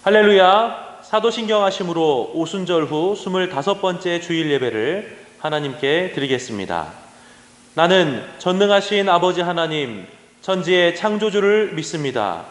할렐루야. 사도신경 하심으로 오순절 후 25번째 주일 예배를 하나님께 드리겠습니다. 나는 전능하신 아버지 하나님, 천지의 창조주를 믿습니다.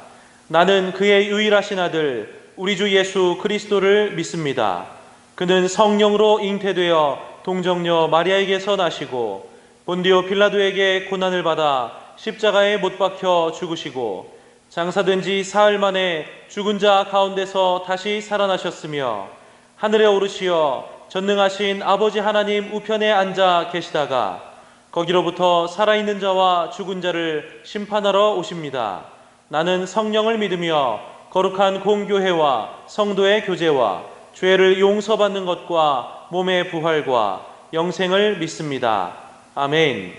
나는 그의 유일하신 아들 우리 주 예수 그리스도를 믿습니다. 그는 성령으로 잉태되어 동정녀 마리아에게서 나시고 본디오 빌라도에게 고난을 받아 십자가에 못 박혀 죽으시고 장사된 지 사흘 만에 죽은 자 가운데서 다시 살아나셨으며 하늘에 오르시어 전능하신 아버지 하나님 우편에 앉아 계시다가 거기로부터 살아있는 자와 죽은 자를 심판하러 오십니다. 나는 성령을 믿으며 거룩한 공교회와 성도의 교제와 죄를 용서받는 것과 몸의 부활과 영생을 믿습니다. 아멘.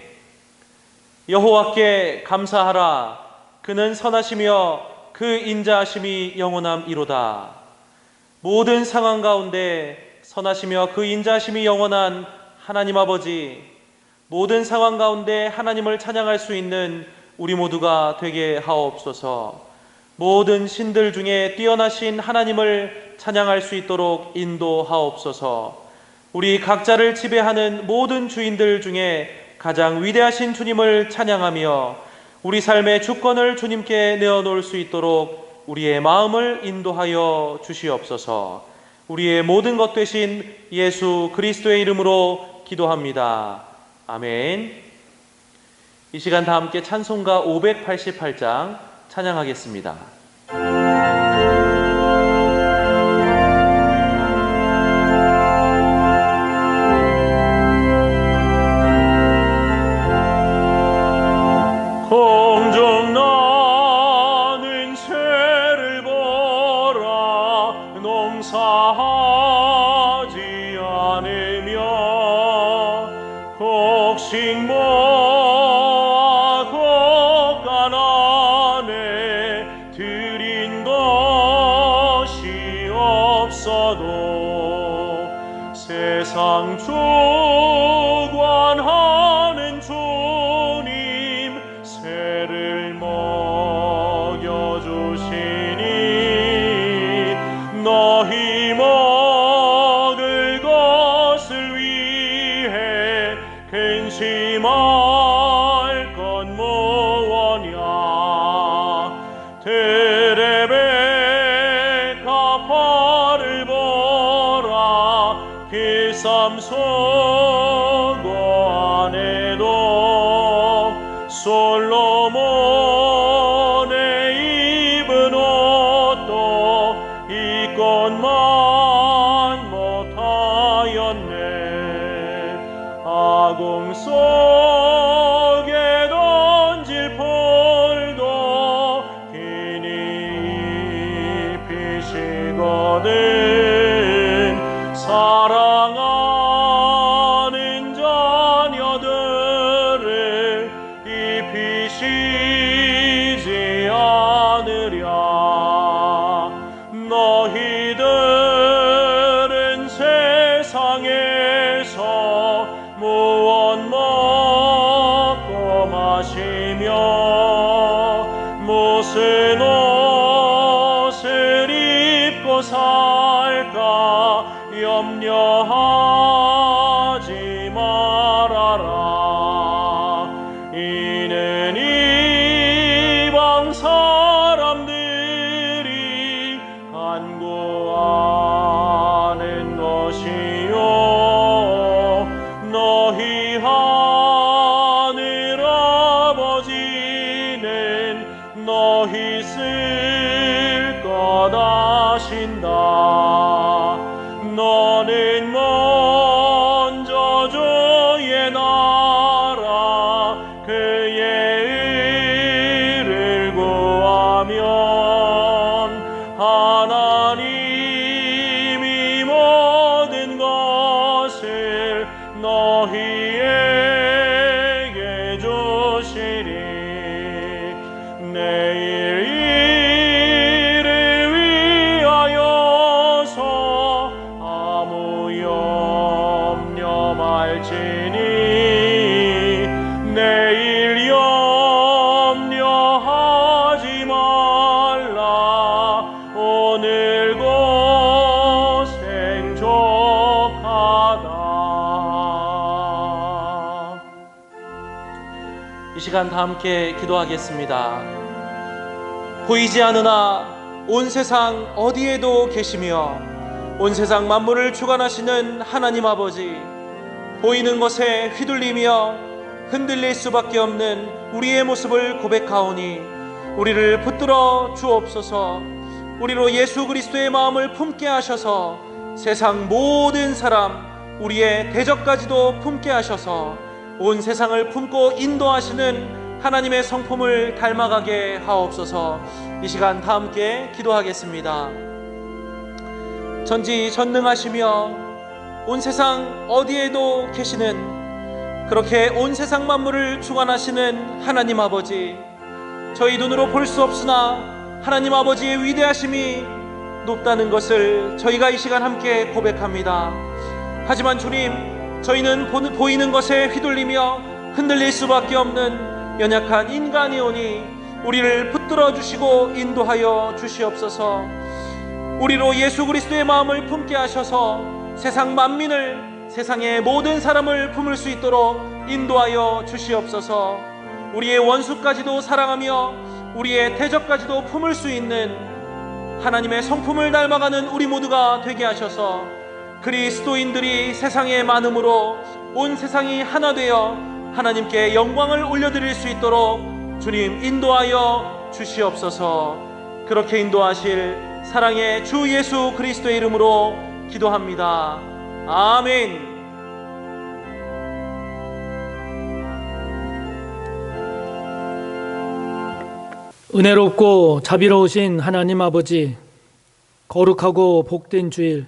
여호와께 감사하라. 그는 선하시며 그 인자하심이 영원함이로다. 모든 상황 가운데 선하시며 그 인자하심이 영원한 하나님 아버지, 모든 상황 가운데 하나님을 찬양할 수 있는 우리 모두가 되게 하옵소서. 모든 신들 중에 뛰어나신 하나님을 찬양할 수 있도록 인도하옵소서. 우리 각자를 지배하는 모든 주인들 중에 가장 위대하신 주님을 찬양하며 우리 삶의 주권을 주님께 내어놓을 수 있도록 우리의 마음을 인도하여 주시옵소서. 우리의 모든 것 되신 예수 그리스도의 이름으로 기도합니다. 아멘. 이 시간 다 함께 찬송가 588장 찬양하겠습니다. 세상 주관하는 주님 새를 먹여주시니 너희 먹을 것을 위해 근심할 건 무엇냐. 드레베 가파를 보라. 길쌈 소고 안에도 솔로몬의 입은 옷도 이것만 못하였네. 아궁 속에 던질 풀도 기니 입히시거든. 사랑하는 자녀들을 입히시지 않으랴. 너희들은 세상에서 무엇 먹고 마시며 무슨 옷을 입고 살까 염려하지 말아라. 이는 이방 사람들이 간구하는 것이요 너희 하늘 아버지는 너희 쓸 것 아신다. 너는 먼저 주의 나라 그의 의를 구하면 하나님이 모든 것을 너희에게 주시리. 내 내일 일을 위하여서 아무 염려 말지니 내일 염려하지 말라 오늘 고생 족하다. 이 시간 다 함께 기도하겠습니다. 보이지 않으나 온 세상 어디에도 계시며 온 세상 만물을 주관하시는 하나님 아버지, 보이는 것에 휘둘리며 흔들릴 수밖에 없는 우리의 모습을 고백하오니 우리를 붙들어 주옵소서. 우리로 예수 그리스도의 마음을 품게 하셔서 세상 모든 사람, 우리의 대적까지도 품게 하셔서 온 세상을 품고 인도하시는 하나님의 성품을 닮아가게 하옵소서. 이 시간 다 함께 기도하겠습니다. 전지전능하시며 온 세상 어디에도 계시는, 그렇게 온 세상 만물을 주관하시는 하나님 아버지, 저희 눈으로 볼 수 없으나 하나님 아버지의 위대하심이 높다는 것을 저희가 이 시간 함께 고백합니다. 하지만 주님, 저희는 보이는 것에 휘둘리며 흔들릴 수밖에 없는 연약한 인간이오니 우리를 붙들어 주시고 인도하여 주시옵소서. 우리로 예수 그리스도의 마음을 품게 하셔서 세상 만민을, 세상의 모든 사람을 품을 수 있도록 인도하여 주시옵소서. 우리의 원수까지도 사랑하며 우리의 대적까지도 품을 수 있는 하나님의 성품을 닮아가는 우리 모두가 되게 하셔서 그리스도인들이 세상에 많음으로 온 세상이 하나 되어 하나님께 영광을 올려드릴 수 있도록 주님 인도하여 주시옵소서. 그렇게 인도하실 사랑의 주 예수 그리스도의 이름으로 기도합니다. 아멘. 은혜롭고 자비로우신 하나님 아버지, 거룩하고 복된 주일,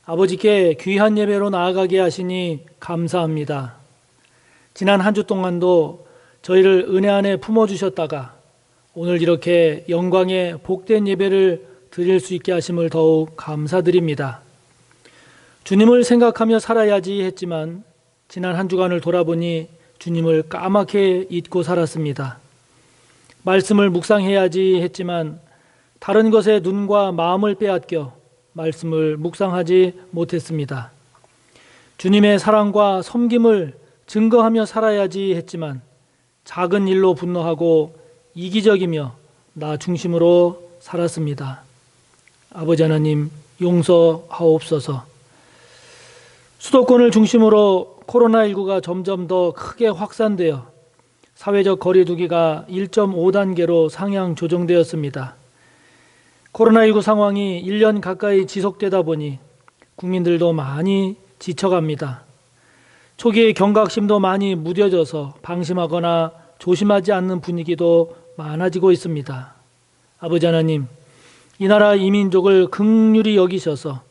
아버지께 귀한 예배로 나아가게 하시니 감사합니다. 지난 한 주 동안도 저희를 은혜 안에 품어주셨다가 오늘 이렇게 영광의 복된 예배를 드릴 수 있게 하심을 더욱 감사드립니다. 주님을 생각하며 살아야지 했지만 지난 한 주간을 돌아보니 주님을 까맣게 잊고 살았습니다. 말씀을 묵상해야지 했지만 다른 것에 눈과 마음을 빼앗겨 말씀을 묵상하지 못했습니다. 주님의 사랑과 섬김을 증거하며 살아야지 했지만 작은 일로 분노하고 이기적이며 나 중심으로 살았습니다. 아버지 하나님, 용서하옵소서. 수도권을 중심으로 코로나19가 점점 더 크게 확산되어 사회적 거리두기가 1.5단계로 상향 조정되었습니다. 코로나19 상황이 1년 가까이 지속되다 보니 국민들도 많이 지쳐갑니다. 초기에 경각심도 많이 무뎌져서 방심하거나 조심하지 않는 분위기도 많아지고 있습니다. 아버지 하나님, 이 나라 이 민족을 긍휼히 여기셔서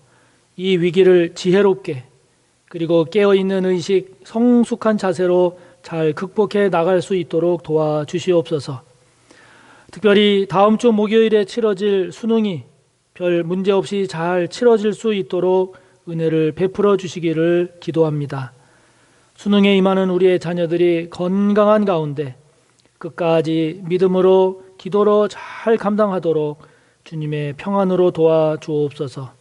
이 위기를 지혜롭게 그리고 깨어있는 의식, 성숙한 자세로 잘 극복해 나갈 수 있도록 도와주시옵소서. 특별히 다음 주 목요일에 치러질 수능이 별 문제 없이 잘 치러질 수 있도록 은혜를 베풀어 주시기를 기도합니다. 수능에 임하는 우리의 자녀들이 건강한 가운데 끝까지 믿음으로 기도로 잘 감당하도록 주님의 평안으로 도와주옵소서.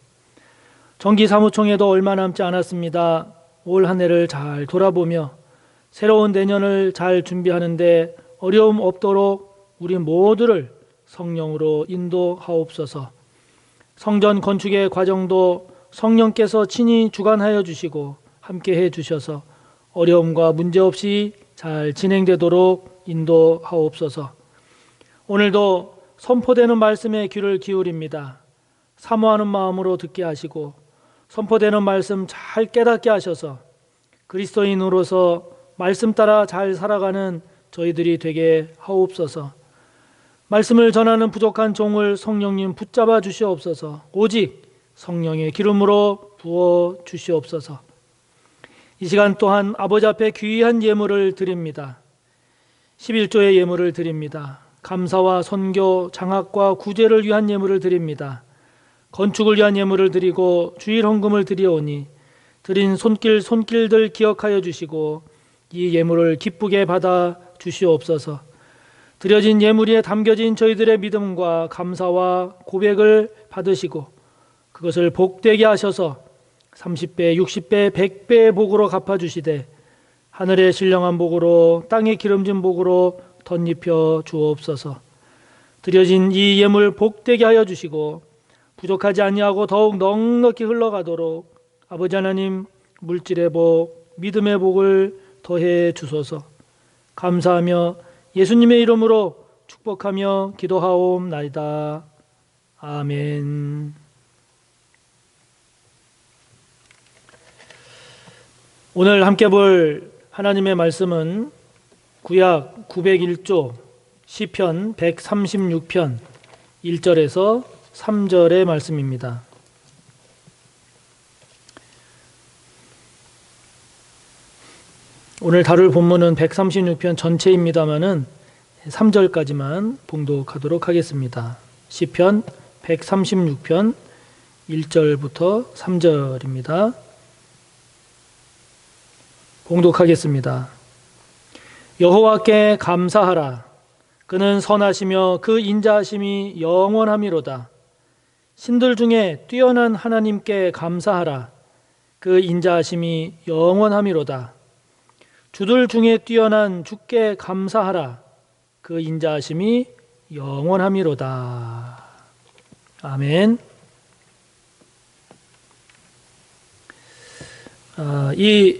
정기사무총회도 얼마 남지 않았습니다. 올 한 해를 잘 돌아보며 새로운 내년을 잘 준비하는데 어려움 없도록 우리 모두를 성령으로 인도하옵소서. 성전 건축의 과정도 성령께서 친히 주관하여 주시고 함께해 주셔서 어려움과 문제 없이 잘 진행되도록 인도하옵소서. 오늘도 선포되는 말씀에 귀를 기울입니다. 사모하는 마음으로 듣게 하시고 선포되는 말씀 잘 깨닫게 하셔서 그리스도인으로서 말씀 따라 잘 살아가는 저희들이 되게 하옵소서. 말씀을 전하는 부족한 종을 성령님 붙잡아 주시옵소서. 오직 성령의 기름으로 부어 주시옵소서. 이 시간 또한 아버지 앞에 귀한 예물을 드립니다. 11조의 예물을 드립니다. 감사와 선교, 장학과 구제를 위한 예물을 드립니다. 건축을 위한 예물을 드리고 주일 헌금을 드리오니 드린 손길들 기억하여 주시고 이 예물을 기쁘게 받아 주시옵소서. 드려진 예물에 담겨진 저희들의 믿음과 감사와 고백을 받으시고 그것을 복되게 하셔서 30배, 60배, 100배의 복으로 갚아주시되 하늘의 신령한 복으로 땅의 기름진 복으로 덧입혀 주옵소서. 드려진 이 예물 복되게 하여 주시고 부족하지 아니하고 더욱 넉넉히 흘러가도록 아버지 하나님 물질의 복, 믿음의 복을 더해 주소서. 감사하며 예수님의 이름으로 축복하며 기도하옵나이다. 아멘. 오늘 함께 볼 하나님의 말씀은 구약 901조 시편 136편 1절에서 3절의 말씀입니다. 오늘 다룰 본문은 136편 전체입니다마는 3절까지만 봉독하도록 하겠습니다. 시편 136편 1절부터 3절입니다. 봉독하겠습니다. 여호와께 감사하라. 그는 선하시며 그 인자하심이 영원하미로다. 신들 중에 뛰어난 하나님께 감사하라. 그 인자하심이 영원하미로다. 주들 중에 뛰어난 주께 감사하라. 그 인자하심이 영원하미로다. 아멘. 이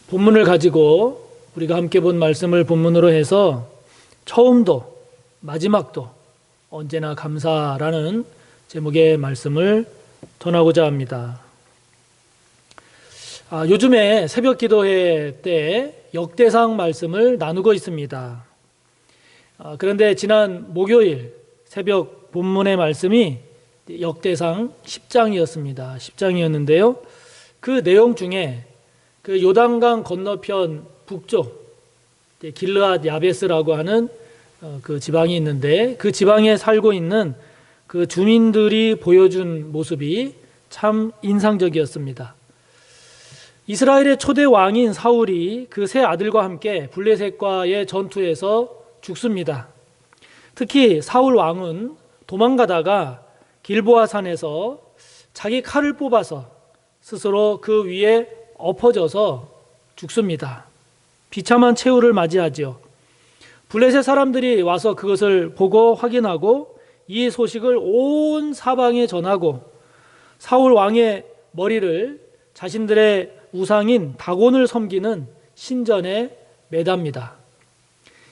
본문을 가지고 우리가 함께 본 말씀을 본문으로 해서 처음도 마지막도 언제나 감사라는 제목의 말씀을 전하고자 합니다. 요즘에 새벽 기도회 때 역대상 말씀을 나누고 있습니다. 그런데 지난 목요일 새벽 본문의 말씀이 역대상 10장이었습니다. 10장이었는데요. 그 내용 중에 그 요단강 건너편 북쪽 길르앗 야베스라고 하는 그 지방이 있는데 그 지방에 살고 있는 그 주민들이 보여준 모습이 참 인상적이었습니다. 이스라엘의 초대 왕인 사울이 그 세 아들과 함께 블레셋과의 전투에서 죽습니다. 특히 사울 왕은 도망가다가 길보아 산에서 자기 칼을 뽑아서 스스로 그 위에 엎어져서 죽습니다. 비참한 최후를 맞이하지요. 블레셋 사람들이 와서 그것을 보고 확인하고 이 소식을 온 사방에 전하고 사울 왕의 머리를 자신들의 우상인 다곤을 섬기는 신전에 매답니다.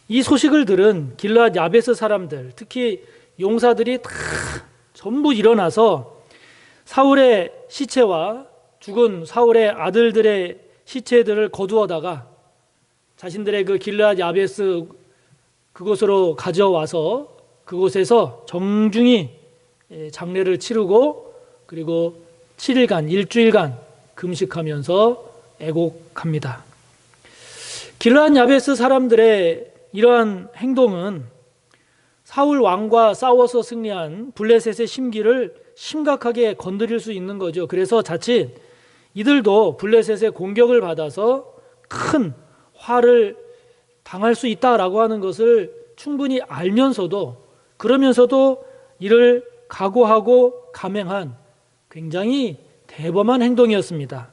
이 소식을 들은 길르앗 야베스 사람들, 특히 용사들이 다 전부 일어나서 사울의 시체와 죽은 사울의 아들들의 시체들을 거두어다가 자신들의 그 길르앗 야베스 그곳으로 가져와서 그곳에서 정중히 장례를 치르고 그리고 7일간, 일주일간 금식하면서 애곡합니다. 길르앗 야베스 사람들의 이러한 행동은 사울 왕과 싸워서 승리한 블레셋의 심기를 심각하게 건드릴 수 있는 거죠. 그래서 자칫 이들도 블레셋의 공격을 받아서 큰 화를 당할 수 있다라고 하는 것을 충분히 알면서도 그러면서도 이를 각오하고 감행한 굉장히 대범한 행동이었습니다.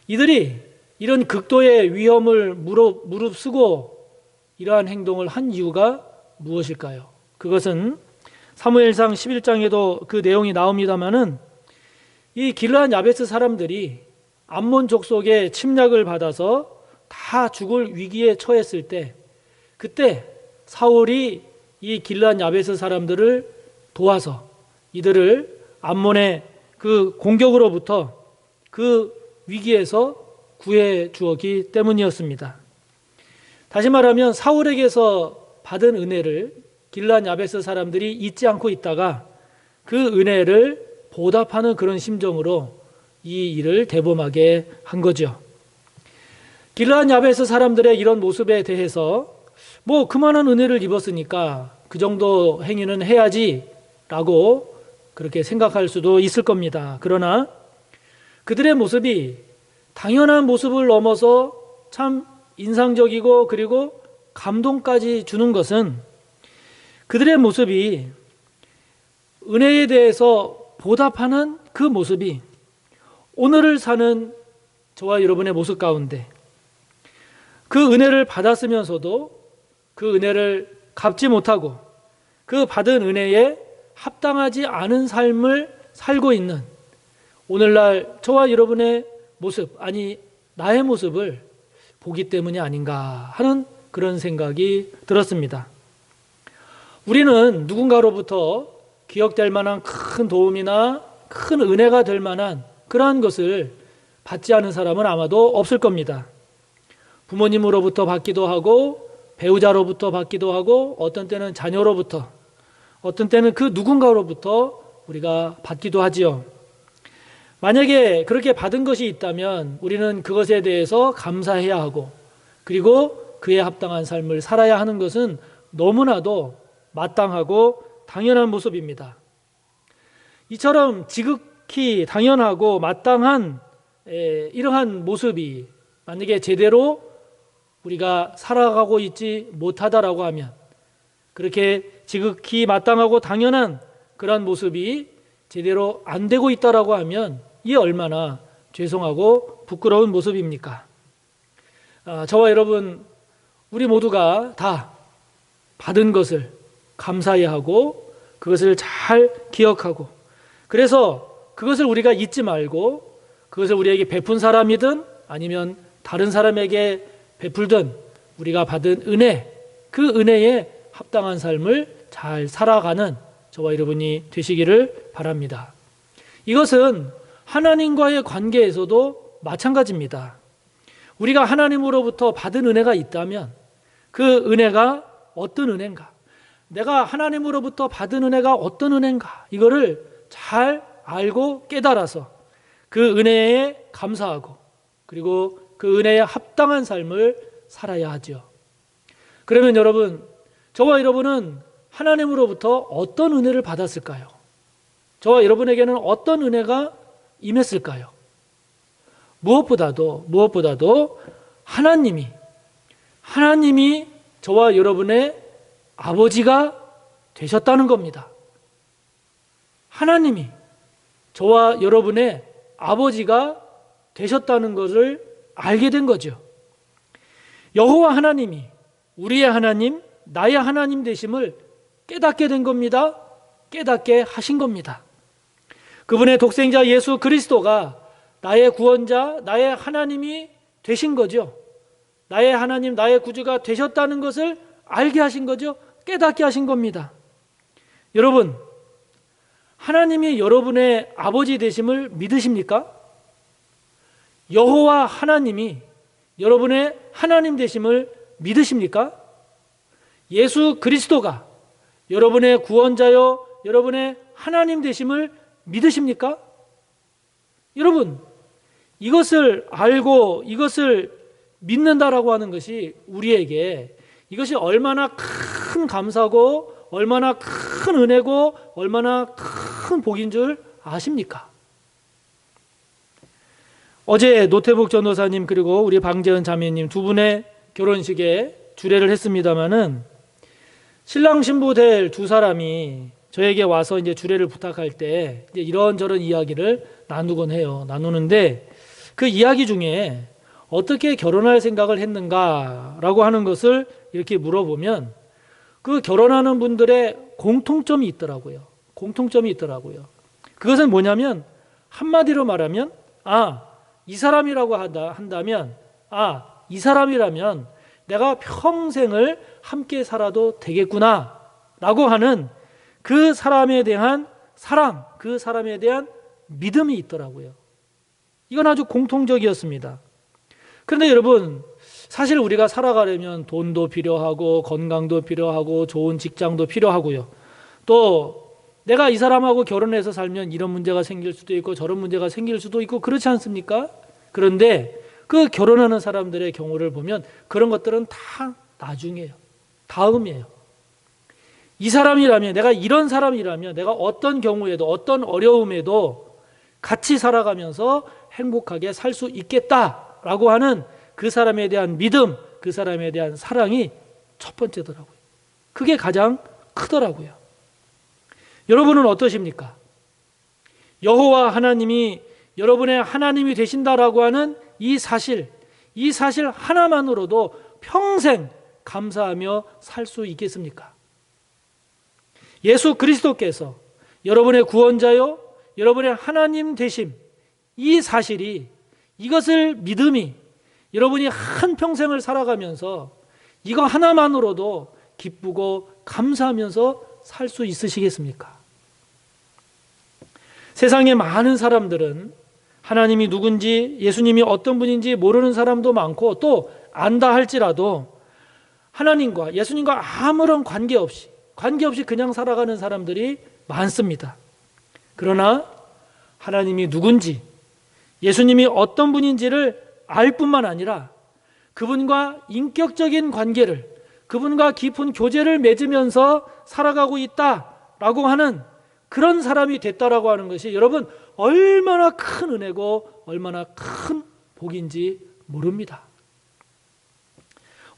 이들이 이런 극도의 위험을 무릅쓰고 이러한 행동을 한 이유가 무엇일까요? 그것은 사무엘상 11장에도 그 내용이 나옵니다마는 이 길르앗 야베스 사람들이 암몬 족속의 침략을 받아서 다 죽을 위기에 처했을 때 그때 사울이 이 길르앗 야베스 사람들을 도와서 이들을 암몬의 그 공격으로부터 그 위기에서 구해 주었기 때문이었습니다. 다시 말하면 사울에게서 받은 은혜를 길르앗 야베스 사람들이 잊지 않고 있다가 그 은혜를 보답하는 그런 심정으로 이 일을 대범하게 한 거죠. 길르앗 야베스 사람들의 이런 모습에 대해서 뭐 그만한 은혜를 입었으니까 그 정도 행위는 해야지라고 그렇게 생각할 수도 있을 겁니다. 그러나 그들의 모습이 당연한 모습을 넘어서 참 인상적이고 그리고 감동까지 주는 것은 그들의 모습이 은혜에 대해서 보답하는 그 모습이 오늘을 사는 저와 여러분의 모습 가운데 그 은혜를 받았으면서도 그 은혜를 갚지 못하고 그 받은 은혜에 합당하지 않은 삶을 살고 있는 오늘날 저와 여러분의 모습, 아니 나의 모습을 보기 때문이 아닌가 하는 그런 생각이 들었습니다. 우리는 누군가로부터 기억될 만한 큰 도움이나 큰 은혜가 될 만한 그러한 것을 받지 않은 사람은 아마도 없을 겁니다. 부모님으로부터 받기도 하고 배우자로부터 받기도 하고 어떤 때는 자녀로부터 어떤 때는 그 누군가로부터 우리가 받기도 하지요. 만약에 그렇게 받은 것이 있다면 우리는 그것에 대해서 감사해야 하고 그리고 그에 합당한 삶을 살아야 하는 것은 너무나도 마땅하고 당연한 모습입니다. 이처럼 지극히 당연하고 마땅한 이러한 모습이 만약에 제대로 우리가 살아가고 있지 못하다라고 하면 그렇게 지극히 마땅하고 당연한 그런 모습이 제대로 안 되고 있다라고 하면 이게 얼마나 죄송하고 부끄러운 모습입니까? 저와 여러분 우리 모두가 다 받은 것을 감사해야 하고 그것을 잘 기억하고 그래서 그것을 우리가 잊지 말고 그것을 우리에게 베푼 사람이든 아니면 다른 사람에게 베풀든 우리가 받은 은혜 그 은혜에 합당한 삶을 잘 살아가는 저와 여러분이 되시기를 바랍니다. 이것은 하나님과의 관계에서도 마찬가지입니다. 우리가 하나님으로부터 받은 은혜가 있다면 그 은혜가 어떤 은혜인가? 내가 하나님으로부터 받은 은혜가 어떤 은혜인가? 이거를 잘 알고 깨달아서 그 은혜에 감사하고 그리고 그 은혜에 합당한 삶을 살아야 하죠. 그러면 여러분, 저와 여러분은 하나님으로부터 어떤 은혜를 받았을까요? 저와 여러분에게는 어떤 은혜가 임했을까요? 무엇보다도 하나님이 저와 여러분의 아버지가 되셨다는 겁니다. 하나님이 저와 여러분의 아버지가 되셨다는 것을 알게 된 거죠. 여호와 하나님이 우리의 하나님, 나의 하나님 되심을 깨닫게 된 겁니다. 깨닫게 하신 겁니다. 그분의 독생자 예수 그리스도가 나의 구원자, 나의 하나님이 되신 거죠. 나의 하나님, 나의 구주가 되셨다는 것을 알게 하신 거죠. 깨닫게 하신 겁니다. 여러분, 하나님이 여러분의 아버지 되심을 믿으십니까? 여호와 하나님이 여러분의 하나님 되심을 믿으십니까? 예수 그리스도가 여러분의 구원자요, 여러분의 하나님 되심을 믿으십니까? 여러분, 이것을 알고 이것을 믿는다라고 하는 것이 우리에게 이것이 얼마나 큰 감사고 얼마나 큰 은혜고 얼마나 큰 복인 줄 아십니까? 어제 노태복 전도사님 그리고 우리 방재은 자매님 두 분의 결혼식에 주례를 했습니다마는 신랑 신부 될 두 사람이 저에게 와서 이제 주례를 부탁할 때 이제 이런저런 이야기를 나누곤 해요. 나누는데 그 이야기 중에 어떻게 결혼할 생각을 했는가라고 하는 것을 이렇게 물어보면 그 결혼하는 분들의 공통점이 있더라고요. 그것은 뭐냐면 한마디로 말하면 이 사람이라고 한다면 이 사람이라면 내가 평생을 함께 살아도 되겠구나 라고 하는 그 사람에 대한 사랑, 그 사람에 대한 믿음이 있더라고요. 이건 아주 공통적이었습니다. 그런데 여러분, 사실 우리가 살아가려면 돈도 필요하고 건강도 필요하고 좋은 직장도 필요하고요. 또 내가 이 사람하고 결혼해서 살면 이런 문제가 생길 수도 있고 저런 문제가 생길 수도 있고 그렇지 않습니까? 그런데 그 결혼하는 사람들의 경우를 보면 그런 것들은 다 나중이에요. 다음이에요. 이 사람이라면, 내가 이런 사람이라면 내가 어떤 경우에도 어떤 어려움에도 같이 살아가면서 행복하게 살 수 있겠다라고 하는 그 사람에 대한 믿음, 그 사람에 대한 사랑이 첫 번째더라고요. 그게 가장 크더라고요. 여러분은 어떠십니까? 여호와 하나님이 여러분의 하나님이 되신다라고 하는 이 사실 하나만으로도 평생 감사하며 살 수 있겠습니까? 예수 그리스도께서 여러분의 구원자요, 여러분의 하나님 되심, 이 사실이, 이것을 믿음이 여러분이 한평생을 살아가면서 이거 하나만으로도 기쁘고 감사하면서 살 수 있으시겠습니까? 세상에 많은 사람들은 하나님이 누군지, 예수님이 어떤 분인지 모르는 사람도 많고, 또 안다 할지라도 하나님과 예수님과 아무런 관계없이 그냥 살아가는 사람들이 많습니다. 그러나 하나님이 누군지, 예수님이 어떤 분인지를 알 뿐만 아니라 그분과 인격적인 관계를, 그분과 깊은 교제를 맺으면서 살아가고 있다라고 하는 그런 사람이 됐다라고 하는 것이 여러분 얼마나 큰 은혜고 얼마나 큰 복인지 모릅니다.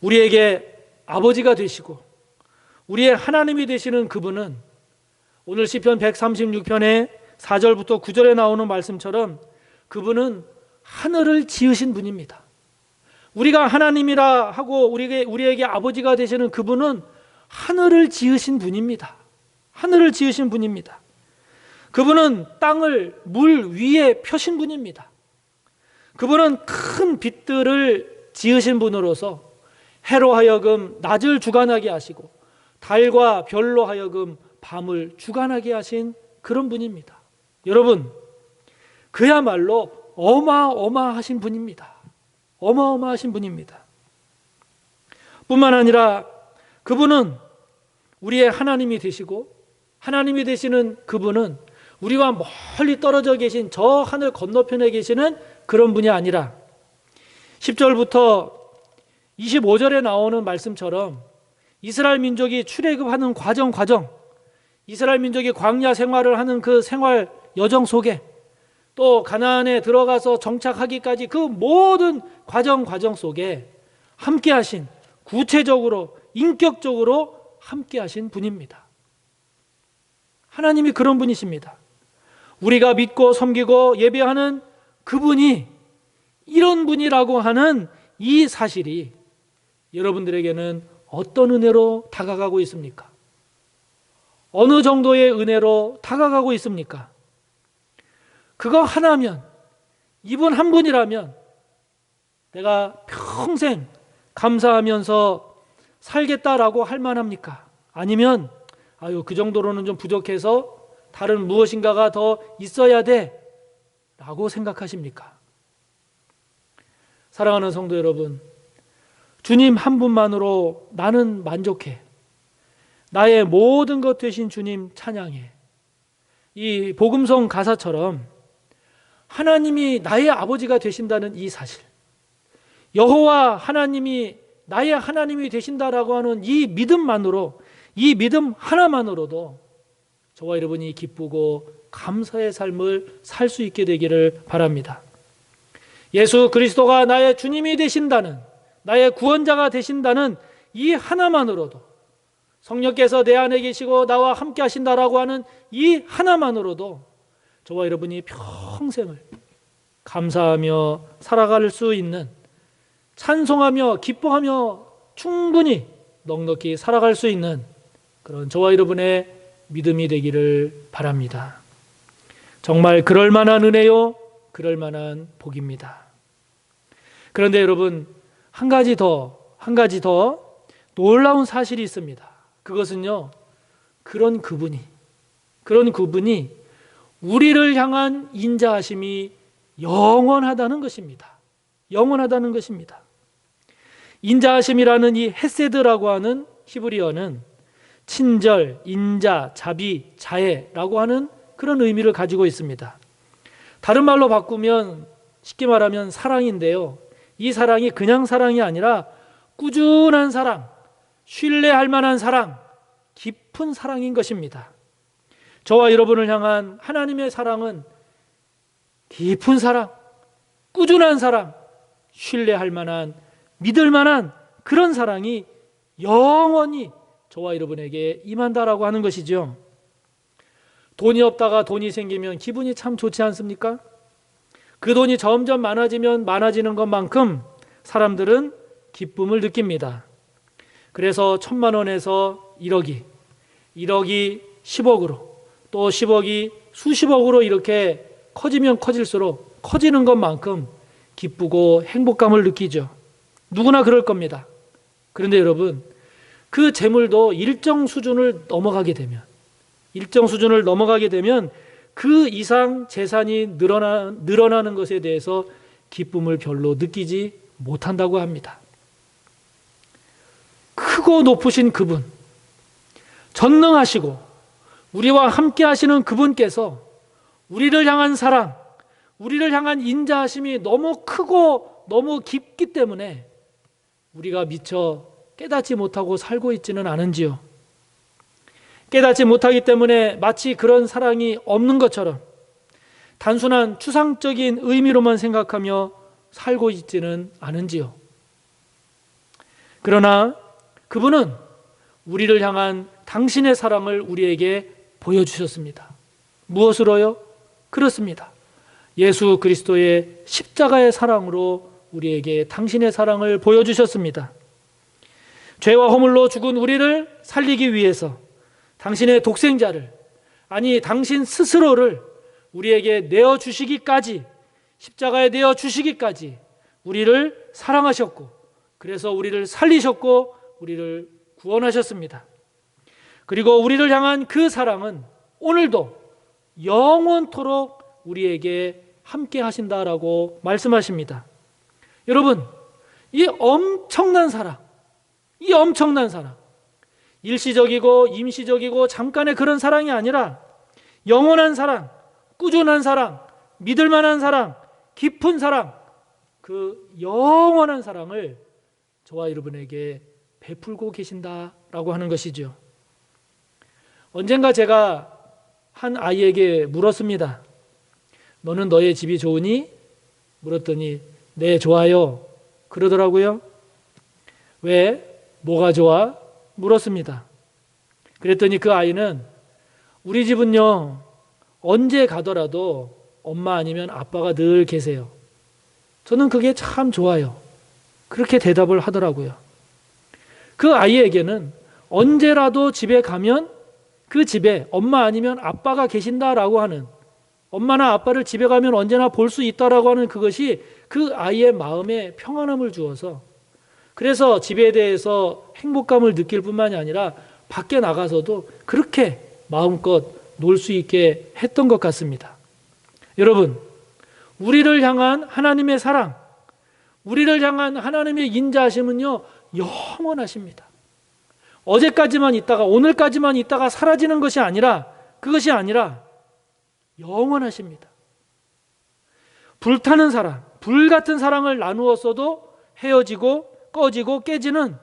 우리에게 아버지가 되시고 우리의 하나님이 되시는 그분은 오늘 시편 136편의 4절부터 9절에 나오는 말씀처럼 그분은 하늘을 지으신 분입니다. 우리가 하나님이라 하고 우리에게 아버지가 되시는 그분은 하늘을 지으신 분입니다. 하늘을 지으신 분입니다. 그분은 땅을 물 위에 펴신 분입니다. 그분은 큰 빛들을 지으신 분으로서 해로 하여금 낮을 주관하게 하시고 달과 별로 하여금 밤을 주관하게 하신 그런 분입니다. 여러분, 그야말로 어마어마하신 분입니다. 어마어마하신 분입니다. 뿐만 아니라 그분은 우리의 하나님이 되시고, 하나님이 되시는 그분은 우리와 멀리 떨어져 계신 저 하늘 건너편에 계시는 그런 분이 아니라 10절부터 25절에 나오는 말씀처럼 이스라엘 민족이 출애굽하는 과정, 이스라엘 민족이 광야 생활을 하는 그 생활 여정 속에, 또 가나안에 들어가서 정착하기까지 그 모든 과정 속에 함께 하신, 구체적으로 인격적으로 함께 하신 분입니다. 하나님이 그런 분이십니다. 우리가 믿고 섬기고 예배하는 그분이 이런 분이라고 하는 이 사실이 여러분들에게는 어떤 은혜로 다가가고 있습니까? 어느 정도의 은혜로 다가가고 있습니까? 그거 하나면, 이분 한 분이라면 내가 평생 감사하면서 살겠다라고 할 만합니까? 아니면 그 정도로는 좀 부족해서 다른 무엇인가가 더 있어야 돼 라고 생각하십니까? 사랑하는 성도 여러분, 주님 한 분만으로 나는 만족해. 나의 모든 것 되신 주님 찬양해. 이 복음성 가사처럼 하나님이 나의 아버지가 되신다는 이 사실, 여호와 하나님이 나의 하나님이 되신다라고 하는 이 믿음만으로, 이 믿음 하나만으로도 저와 여러분이 기쁘고 감사의 삶을 살 수 있게 되기를 바랍니다. 예수 그리스도가 나의 주님이 되신다는, 나의 구원자가 되신다는 이 하나만으로도, 성령께서 내 안에 계시고 나와 함께 하신다라고 하는 이 하나만으로도 저와 여러분이 평생을 감사하며 살아갈 수 있는, 찬송하며 기뻐하며 충분히 넉넉히 살아갈 수 있는 그런 저와 여러분의 믿음이 되기를 바랍니다. 정말 그럴 만한 은혜요, 그럴 만한 복입니다. 그런데 여러분, 한 가지 더 놀라운 사실이 있습니다. 그것은요, 그런 그분이 우리를 향한 인자하심이 영원하다는 것입니다. 영원하다는 것입니다. 인자하심이라는 이 헤세드라고 하는 히브리어는 친절, 인자, 자비, 자애라고 하는 그런 의미를 가지고 있습니다. 다른 말로 바꾸면 쉽게 말하면 사랑인데요, 이 사랑이 그냥 사랑이 아니라 꾸준한 사랑, 신뢰할 만한 사랑, 깊은 사랑인 것입니다. 저와 여러분을 향한 하나님의 사랑은 깊은 사랑, 꾸준한 사랑, 신뢰할 만한, 믿을 만한 그런 사랑이 영원히 저와 여러분에게 임한다라고 하는 것이죠. 돈이 없다가 돈이 생기면 기분이 참 좋지 않습니까? 그 돈이 점점 많아지면 많아지는 것만큼 사람들은 기쁨을 느낍니다. 그래서 1,000만 원에서 1억이, 1억이 10억으로, 또 10억이 수십억으로 이렇게 커지면 커질수록 커지는 것만큼 기쁘고 행복감을 느끼죠. 누구나 그럴 겁니다. 그런데 여러분, 그 재물도 일정 수준을 넘어가게 되면 그 이상 재산이 늘어나는 것에 대해서 기쁨을 별로 느끼지 못한다고 합니다. 크고 높으신 그분, 전능하시고 우리와 함께 하시는 그분께서 우리를 향한 사랑, 우리를 향한 인자하심이 너무 크고 너무 깊기 때문에 우리가 미처 깨닫지 못하고 살고 있지는 않은지요. 깨닫지 못하기 때문에 마치 그런 사랑이 없는 것처럼 단순한 추상적인 의미로만 생각하며 살고 있지는 않은지요. 그러나 그분은 우리를 향한 당신의 사랑을 우리에게 보여주셨습니다. 무엇으로요? 그렇습니다. 예수 그리스도의 십자가의 사랑으로 우리에게 당신의 사랑을 보여주셨습니다. 죄와 허물로 죽은 우리를 살리기 위해서 당신의 독생자를, 아니 당신 스스로를 우리에게 내어주시기까지, 십자가에 내어주시기까지 우리를 사랑하셨고, 그래서 우리를 살리셨고 우리를 구원하셨습니다. 그리고 우리를 향한 그 사랑은 오늘도 영원토록 우리에게 함께 하신다라고 말씀하십니다. 여러분, 이 엄청난 사랑, 일시적이고 임시적이고 잠깐의 그런 사랑이 아니라 영원한 사랑, 꾸준한 사랑, 믿을 만한 사랑, 깊은 사랑, 그 영원한 사랑을 저와 여러분에게 베풀고 계신다라고 하는 것이죠. 언젠가 제가 한 아이에게 물었습니다. 너는 너의 집이 좋으니? 물었더니 네, 좋아요. 그러더라고요. 왜? 뭐가 좋아? 물었습니다. 그랬더니 그 아이는 우리 집은요, 언제 가더라도 엄마 아니면 아빠가 늘 계세요. 저는 그게 참 좋아요. 그렇게 대답을 하더라고요. 그 아이에게는 언제라도 집에 가면 그 집에 엄마 아니면 아빠가 계신다라고 하는, 엄마나 아빠를 집에 가면 언제나 볼 수 있다라고 하는 그것이 그 아이의 마음에 평안함을 주어서, 그래서 집에 대해서 행복감을 느낄 뿐만이 아니라 밖에 나가서도 그렇게 마음껏 놀 수 있게 했던 것 같습니다. 여러분, 우리를 향한 하나님의 사랑, 우리를 향한 하나님의 인자하심은요, 영원하십니다. 어제까지만 있다가, 오늘까지만 있다가 사라지는 것이 아니라, 그것이 아니라 영원하십니다. 불타는 사랑, 불같은 사랑을 나누었어도 헤어지고 꺼지고 깨지는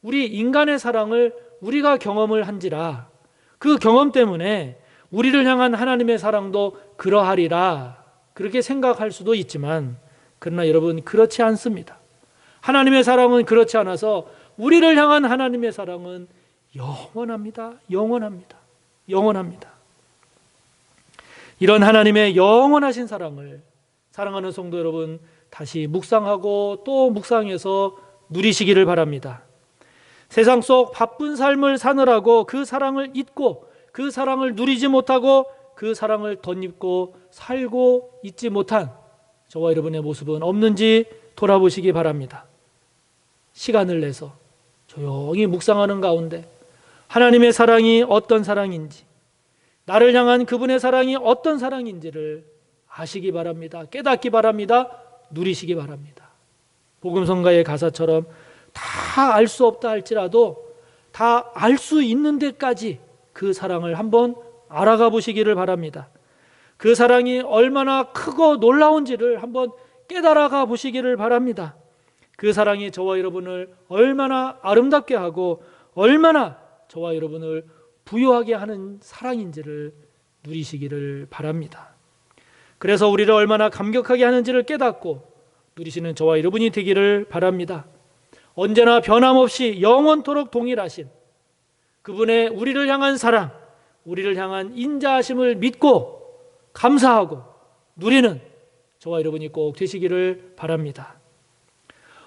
우리 인간의 사랑을 우리가 경험을 한지라, 그 경험 때문에 우리를 향한 하나님의 사랑도 그러하리라, 그렇게 생각할 수도 있지만, 그러나 여러분, 그렇지 않습니다. 하나님의 사랑은 그렇지 않아서 우리를 향한 하나님의 사랑은 영원합니다. 영원합니다. 영원합니다. 이런 하나님의 영원하신 사랑을 사랑하는 성도 여러분, 다시 묵상하고 또 묵상해서 누리시기를 바랍니다. 세상 속 바쁜 삶을 사느라고 그 사랑을 잊고, 그 사랑을 누리지 못하고, 그 사랑을 덧입고 살고 있지 못한 저와 여러분의 모습은 없는지 돌아보시기 바랍니다. 시간을 내서 조용히 묵상하는 가운데 하나님의 사랑이 어떤 사랑인지, 나를 향한 그분의 사랑이 어떤 사랑인지를 아시기 바랍니다. 깨닫기 바랍니다. 누리시기 바랍니다. 복음성가의 가사처럼 다 알 수 없다 할지라도 다 알 수 있는 데까지 그 사랑을 한번 알아가 보시기를 바랍니다. 그 사랑이 얼마나 크고 놀라운지를 한번 깨달아가 보시기를 바랍니다. 그 사랑이 저와 여러분을 얼마나 아름답게 하고 얼마나 저와 여러분을 부유하게 하는 사랑인지를 누리시기를 바랍니다. 그래서 우리를 얼마나 감격하게 하는지를 깨닫고 누리시는 저와 여러분이 되기를 바랍니다. 언제나 변함없이 영원토록 동일하신 그분의 우리를 향한 사랑, 우리를 향한 인자하심을 믿고 감사하고 누리는 저와 여러분이 꼭 되시기를 바랍니다.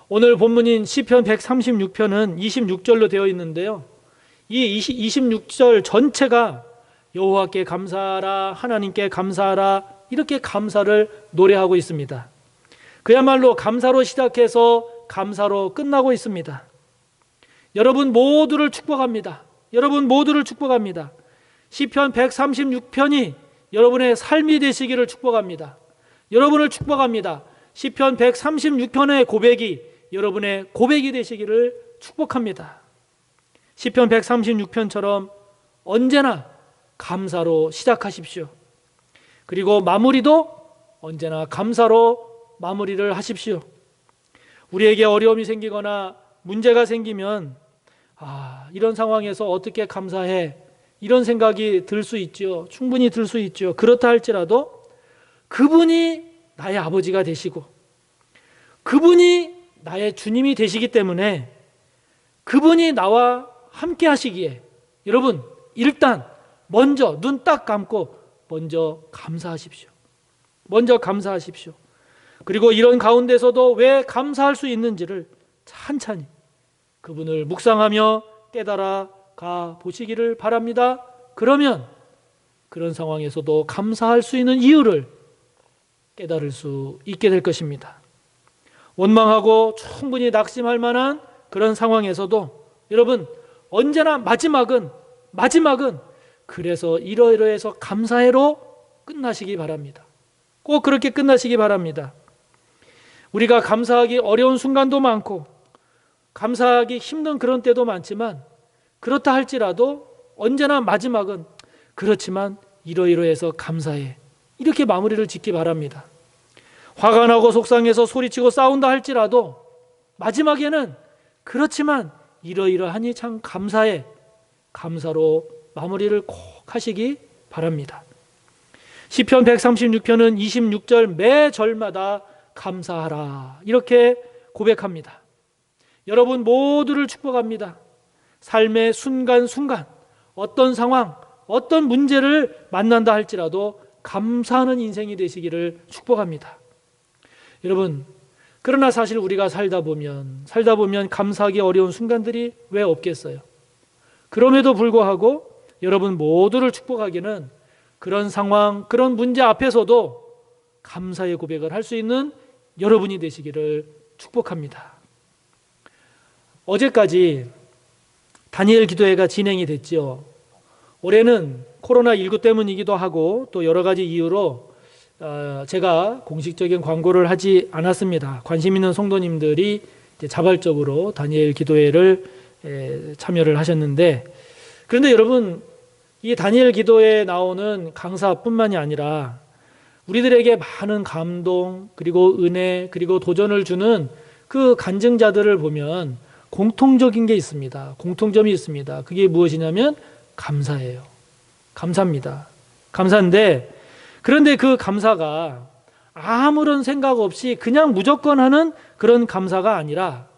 오늘 본문인 시편 136편은 26절로 되어 있는데요. 이 26절 전체가 여호와께 감사하라, 하나님께 감사하라, 이렇게 감사를 노래하고 있습니다. 그야말로 감사로 시작해서 감사로 끝나고 있습니다. 여러분 모두를 축복합니다. 여러분 모두를 축복합니다. 시편 136편이 여러분의 삶이 되시기를 축복합니다. 여러분을 축복합니다. 시편 136편의 고백이 여러분의 고백이 되시기를 축복합니다. 시편 136편처럼 언제나 감사로 시작하십시오. 그리고 마무리도 언제나 감사로 마무리를 하십시오. 우리에게 어려움이 생기거나 문제가 생기면 이런 상황에서 어떻게 감사해? 이런 생각이 들 수 있죠. 충분히 들 수 있죠. 그렇다 할지라도 그분이 나의 아버지가 되시고 그분이 나의 주님이 되시기 때문에 그분이 나와 함께 하시기에 여러분 일단 먼저 눈 딱 감고 먼저 감사하십시오. 먼저 감사하십시오. 그리고 이런 가운데서도 왜 감사할 수 있는지를 찬찬히 그분을 묵상하며 깨달아 가 보시기를 바랍니다. 그러면 그런 상황에서도 감사할 수 있는 이유를 깨달을 수 있게 될 것입니다. 원망하고 충분히 낙심할 만한 그런 상황에서도 여러분 언제나 마지막은 그래서 이러이러해서 감사해로 끝나시기 바랍니다. 꼭 그렇게 끝나시기 바랍니다. 우리가 감사하기 어려운 순간도 많고 감사하기 힘든 그런 때도 많지만 그렇다 할지라도 언제나 마지막은 그렇지만 이러이러해서 감사해 이렇게 마무리를 짓기 바랍니다. 화가 나고 속상해서 소리치고 싸운다 할지라도 마지막에는 그렇지만 이러이러하니 참 감사해 감사로 마무리를 꼭 하시기 바랍니다. 시편 136편은 26절 매 절마다 감사하라 이렇게 고백합니다. 여러분 모두를 축복합니다. 삶의 순간순간 어떤 상황, 어떤 문제를 만난다 할지라도 감사하는 인생이 되시기를 축복합니다. 여러분, 그러나 사실 우리가 살다 보면 감사하기 어려운 순간들이 왜 없겠어요? 그럼에도 불구하고 여러분 모두를 축복하기는 그런 상황, 그런 문제 앞에서도 감사의 고백을 할 수 있는 여러분이 되시기를 축복합니다. 어제까지 다니엘 기도회가 진행이 됐죠. 올해는 코로나19 때문이기도 하고 또 여러 가지 이유로 제가 공식적인 광고를 하지 않았습니다. 관심 있는 성도님들이 자발적으로 다니엘 기도회를 참여를 하셨는데 그런데 여러분 이 다니엘 기도회에 나오는 강사뿐만이 아니라 우리들에게 많은 감동 그리고 은혜 그리고 도전을 주는 그 간증자들을 보면 공통적인 게 있습니다. 공통점이 있습니다. 그게 무엇이냐면 감사예요. 감사입니다. 감사인데 그런데 그 감사가 아무런 생각 없이 그냥 무조건 하는 그런 감사가 아니라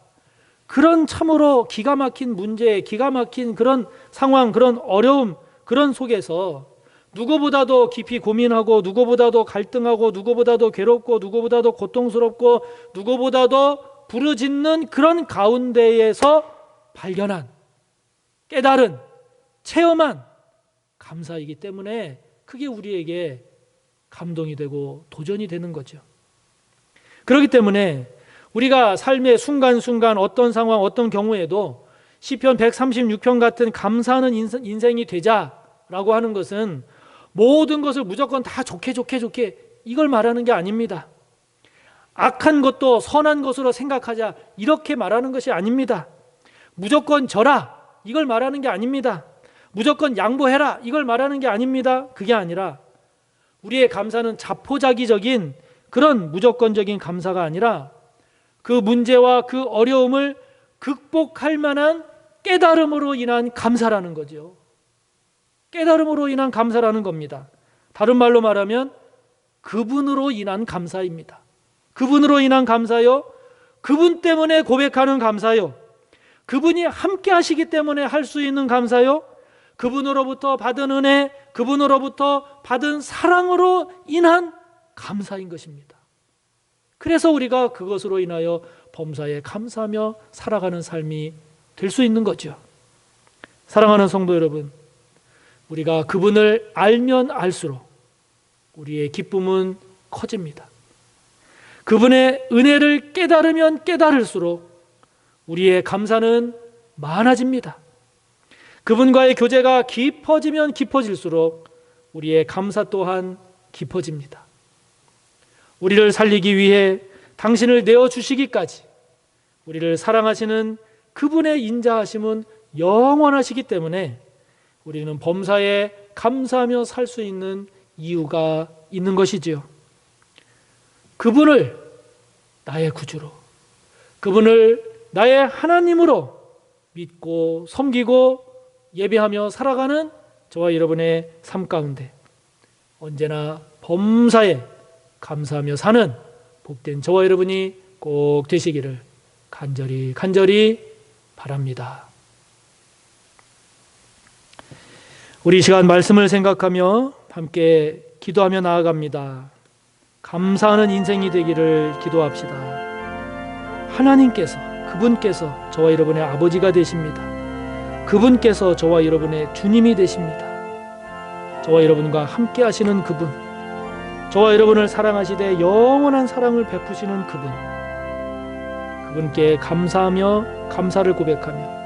그런 참으로 기가 막힌 문제, 기가 막힌 그런 상황, 그런 어려움, 그런 속에서 누구보다도 깊이 고민하고 누구보다도 갈등하고 누구보다도 괴롭고 누구보다도 고통스럽고 누구보다도 부르짖는 그런 가운데에서 발견한 깨달은 체험한 감사이기 때문에 그게 우리에게 감동이 되고 도전이 되는 거죠. 그렇기 때문에 우리가 삶의 순간순간 어떤 상황 어떤 경우에도 시편 136편 같은 감사하는 인생이 되자라고 하는 것은 모든 것을 무조건 다 좋게 이걸 말하는 게 아닙니다. 악한 것도 선한 것으로 생각하자 이렇게 말하는 것이 아닙니다. 무조건 져라 이걸 말하는 게 아닙니다. 무조건 양보해라 이걸 말하는 게 아닙니다. 그게 아니라 우리의 감사는 자포자기적인 그런 무조건적인 감사가 아니라 그 문제와 그 어려움을 극복할 만한 깨달음으로 인한 감사라는 거죠. 깨달음으로 인한 감사라는 겁니다. 다른 말로 말하면 그분으로 인한 감사입니다. 그분으로 인한 감사요. 그분 때문에 고백하는 감사요. 그분이 함께 하시기 때문에 할 수 있는 감사요. 그분으로부터 받은 은혜, 그분으로부터 받은 사랑으로 인한 감사인 것입니다. 그래서 우리가 그것으로 인하여 범사에 감사하며 살아가는 삶이 될 수 있는 거죠. 사랑하는 성도 여러분, 우리가 그분을 알면 알수록 우리의 기쁨은 커집니다. 그분의 은혜를 깨달으면 깨달을수록 우리의 감사는 많아집니다. 그분과의 교제가 깊어지면 깊어질수록 우리의 감사 또한 깊어집니다. 우리를 살리기 위해 당신을 내어주시기까지 우리를 사랑하시는 그분의 인자하심은 영원하시기 때문에 우리는 범사에 감사하며 살 수 있는 이유가 있는 것이지요. 그분을 나의 구주로, 그분을 나의 하나님으로 믿고 섬기고 예배하며 살아가는 저와 여러분의 삶 가운데 언제나 범사에 감사하며 사는 복된 저와 여러분이 꼭 되시기를 간절히 바랍니다. 우리 이 시간 말씀을 생각하며 함께 기도하며 나아갑니다. 감사하는 인생이 되기를 기도합시다. 하나님께서, 그분께서 저와 여러분의 아버지가 되십니다. 그분께서 저와 여러분의 주님이 되십니다. 저와 여러분과 함께 하시는 그분, 저와 여러분을 사랑하시되 영원한 사랑을 베푸시는 그분께 감사하며 감사를 고백하며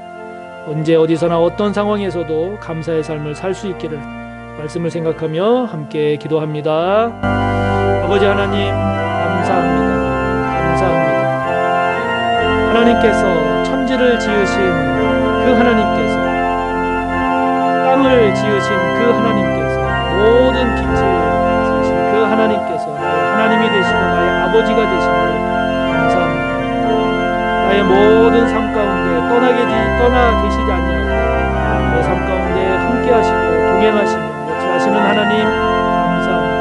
언제 어디서나 어떤 상황에서도 감사의 삶을 살 수 있기를 말씀을 생각하며 함께 기도합니다. 아버지 하나님, 감사합니다. 하나님께서 천지를 지으신 그 하나님께서, 땅을 지으신 그 하나님께서, 모든 빛을 지으신 그 하나님께서 나의 하나님이 되시고 나의 아버지가 되심을 감사합니다. 나의 모든 삶 가운데 떠나 계시지 아니하고 나의 삶 가운데 함께 하시고 동행하시며 역사하시는 하나님 감사합니다.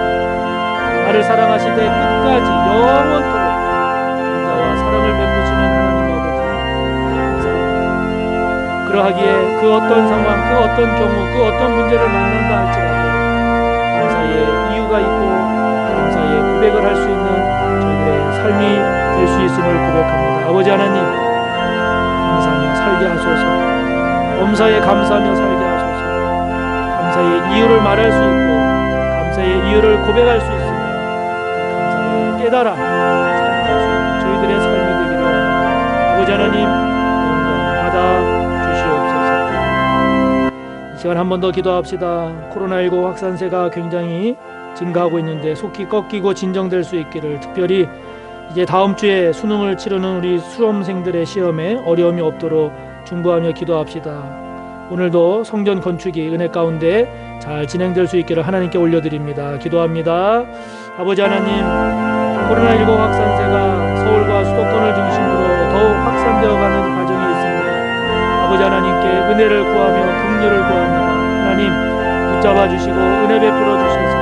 나를 사랑하시되 끝까지 영원토록 인자와 사랑을 베푸시는 하나님 아버지 감사합니다. 그러하기에 그 어떤 상황, 그 어떤 경우, 그 어떤 문제를 만난다 할지라도 감사의 이유가 있고 감사의 고백을 할 수 있는 저희들의 삶이 될 수 있음을 고백합니다. 아버지 하나님, 감사하며 살게 하소서. 범사에 감사하며 살게 하소서. 감사의 이유를 말할 수 있고 감사의 이유를 고백할 수 있으며 그 감사를 깨달아 찬양할 수 있는 저희들의 삶이 되기를 원합니다. 아버지 하나님, 영광 받아 주시옵소서. 이 시간 한 번 더 기도합시다. 코로나19 확산세가 굉장히 증가하고 있는데 속히 꺾이고 진정될 수 있기를, 특별히 이제 다음 주에 수능을 치르는 우리 수험생들의 시험에 어려움이 없도록 중보하며 기도합시다. 오늘도 성전 건축이 은혜 가운데 잘 진행될 수 있기를 하나님께 올려드립니다. 기도합니다. 아버지 하나님, 코로나19 확산세가 서울과 수도권을 중심으로 더욱 확산되어가는 과정이 있습니다. 아버지 하나님께 은혜를 구하며 긍휼을 구합니다. 하나님, 붙잡아 주시고 은혜 베풀어 주셔서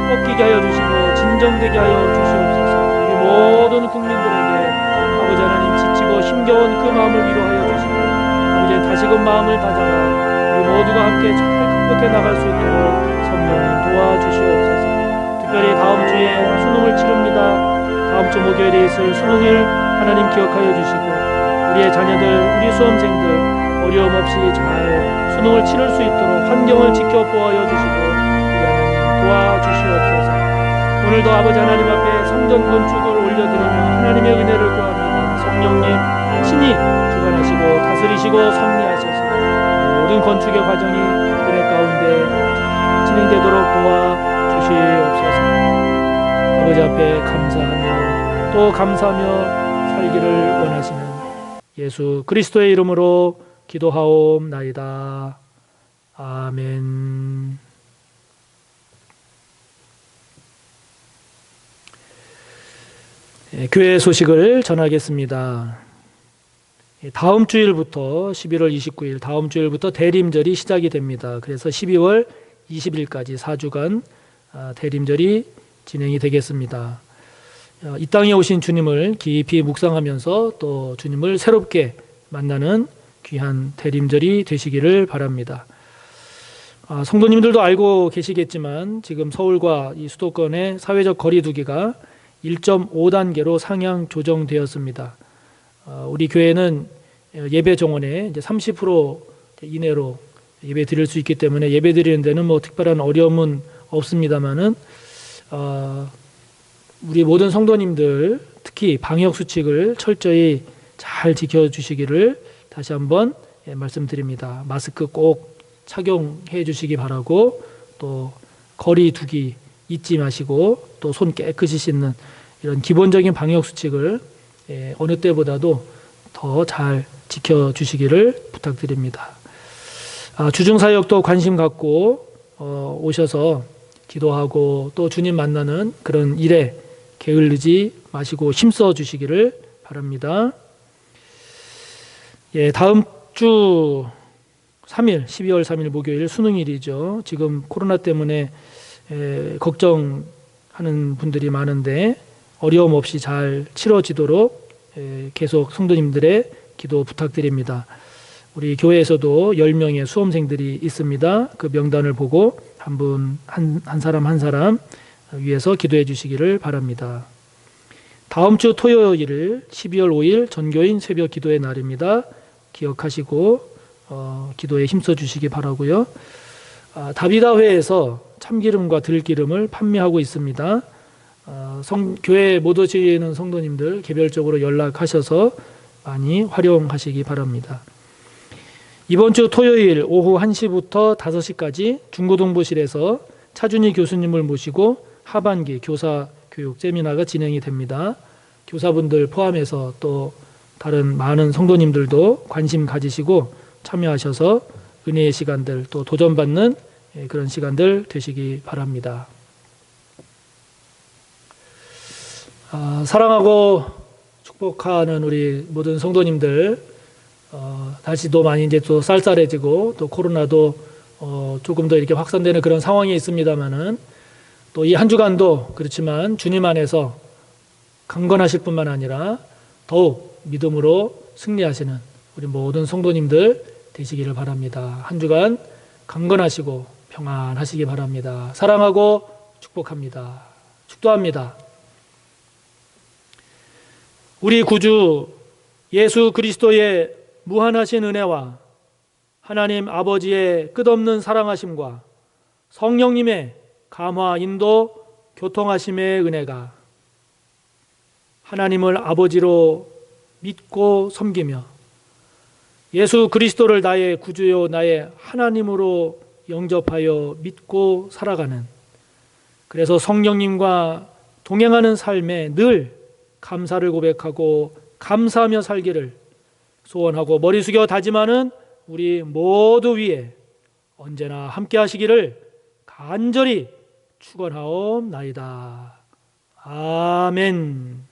꺾이게 하여 주시고 진정되게 하여 주시옵소서. 우리 모든 국민들에게 아버지 하나님 지치고 힘겨운 그 마음을 위로하여 주시고 아버지 다시금 마음을 다잡아 우리 모두가 함께 잘 극복해 나갈 수 있도록 성령님 도와주시옵소서. 특별히 다음 주에 수능을 치릅니다. 다음 주 목요일에 있을 수능을 하나님 기억하여 주시고 우리의 자녀들, 우리 수험생들 어려움 없이 잘 수능을 치를 수 있도록 환경을 지켜 보호하여 주시고 우리 하나님 도와주시옵소서. 오늘도 아버지 하나님 앞에 성전 건축을 올려드리며 하나님의 은혜를 구합니다. 성령님 친히 주관하시고 다스리시고 섭리하셔서 모든 건축의 과정이 은혜 가운데 진행되도록 도와주시옵소서. 아버지 앞에 감사하며 또 감사하며 살기를 원하시는 예수 그리스도의 이름으로 기도하옵나이다. 아멘. 교회 소식을 전하겠습니다. 다음 주일부터 11월 29일 다음 주일부터 대림절이 시작이 됩니다. 그래서 12월 20일까지 4주간 대림절이 진행이 되겠습니다. 이 땅에 오신 주님을 깊이 묵상하면서 또 주님을 새롭게 만나는 귀한 대림절이 되시기를 바랍니다. 성도님들도 알고 계시겠지만 지금 서울과 이 수도권의 사회적 거리두기가 1.5단계로 상향 조정되었습니다. 우리 교회는 예배 정원에 이제 30% 이내로 예배 드릴 수 있기 때문에 예배 드리는 데는 뭐 특별한 어려움은 없습니다만은 우리 모든 성도님들 특히 방역 수칙을 철저히 잘 지켜주시기를 다시 한번 말씀드립니다. 마스크 꼭 착용해 주시기 바라고 또 거리 두기 잊지 마시고 또 손 깨끗이 씻는 이런 기본적인 방역 수칙을 어느 때보다도 더 잘 지켜주시기를 부탁드립니다. 주중사역도 관심 갖고 오셔서 기도하고 또 주님 만나는 그런 일에 게을르지 마시고 힘써 주시기를 바랍니다. 다음 주 3일, 12월 3일 목요일 수능일이죠. 지금 코로나 때문에 걱정하는 분들이 많은데 어려움 없이 잘 치러지도록 계속 성도님들의 기도 부탁드립니다. 우리 교회에서도 10명의 수험생들이 있습니다. 그 명단을 보고 한 사람 한 사람 위해서 기도해 주시기를 바랍니다. 다음 주 토요일 12월 5일 전교인 새벽 기도의 날입니다. 기억하시고 기도에 힘써 주시기 바라고요. 다비다회에서 참기름과 들기름을 판매하고 있습니다. 교회에 못 오시는 성도님들 개별적으로 연락하셔서 많이 활용하시기 바랍니다. 이번 주 토요일 오후 1시부터 5시까지 중고등부실에서 차준희 교수님을 모시고 하반기 교사 교육 세미나가 진행이 됩니다. 교사분들 포함해서 또 다른 많은 성도님들도 관심 가지시고 참여하셔서 은혜의 시간들 또 도전받는 그런 시간들 되시기 바랍니다. 사랑하고 축복하는 우리 모든 성도님들, 날씨도 많이 이제 또 쌀쌀해지고 또 코로나도 조금 더 이렇게 확산되는 그런 상황이 있습니다만은 또 이 한 주간도 그렇지만 주님 안에서 강건하실 뿐만 아니라 더욱 믿음으로 승리하시는 우리 모든 성도님들 되시기를 바랍니다. 한 주간 강건하시고 평안하시기 바랍니다. 사랑하고 축복합니다. 축도합니다. 우리 구주 예수 그리스도의 무한하신 은혜와 하나님 아버지의 끝없는 사랑하심과 성령님의 감화 인도 교통하심의 은혜가 하나님을 아버지로 믿고 섬기며 예수 그리스도를 나의 구주요 나의 하나님으로 영접하여 믿고 살아가는, 그래서 성령님과 동행하는 삶에 늘 감사를 고백하고 감사하며 살기를 소원하고 머리 숙여 다짐하는 우리 모두 위에 언제나 함께 하시기를 간절히 축원하옵나이다. 아멘.